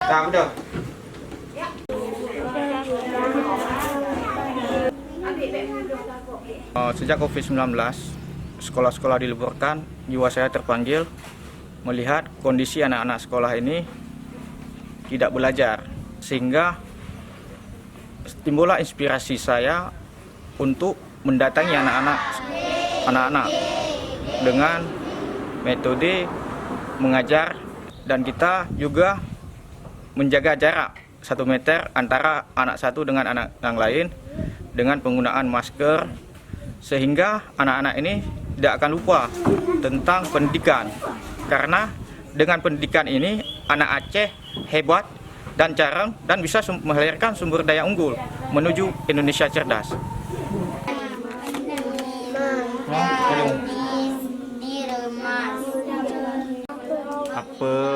Nah, udah. Sejak COVID-19, sekolah-sekolah diliburkan, jiwa saya terpanggil melihat kondisi anak-anak sekolah ini tidak belajar. Sehingga timbullah inspirasi saya untuk mendatangi anak-anak dengan metode mengajar, dan kita juga menjaga jarak 1 meter antara anak satu dengan anak yang lain dengan penggunaan masker, sehingga anak-anak ini tidak akan lupa tentang pendidikan. Karena dengan pendidikan ini anak Aceh hebat dan jarang dan bisa melahirkan sumber daya unggul menuju Indonesia cerdas. Apa